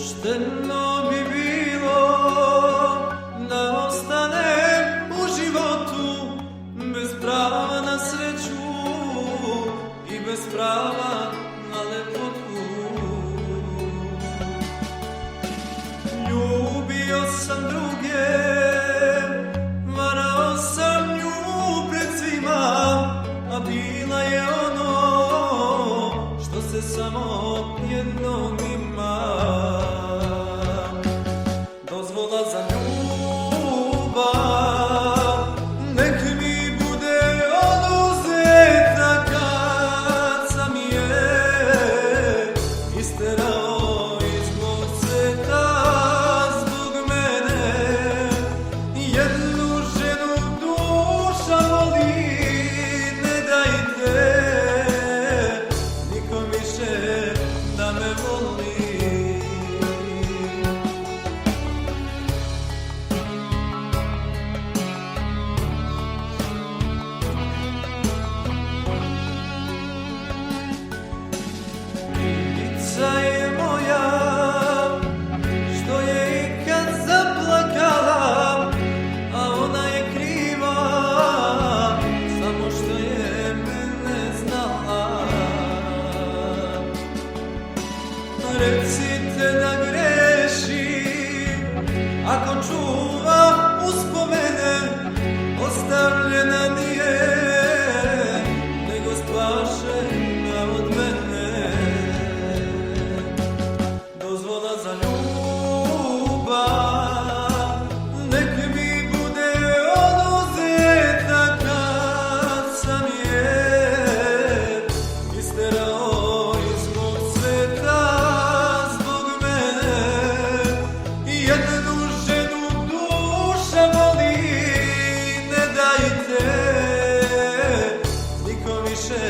Pošteno bi bilo da ostanem u životu bez prava na sreću i bez prava na lepotu. Ljubio sam druge, varao sam nju pred svima, a bila je ono što se samo jednog ima. Dozvola za ljubav nek mi bude oduzeta kad sam je isterao iz mog sveta zbog mene. Jednu ženu duša voli, ne dajte nikom više da me voli. Krivica je moja što je ikad zaplakala, a ona je kriva samo što je mene znala. Recite da grešim ako čuva uspomene, ostavljena nije nego spašena od mene. Dozvola za ljubav nek mi bude oduzeta kad sam je isterao iz mog sveta zbog mene. Jednu ženu duša voli, ne dajte nikom više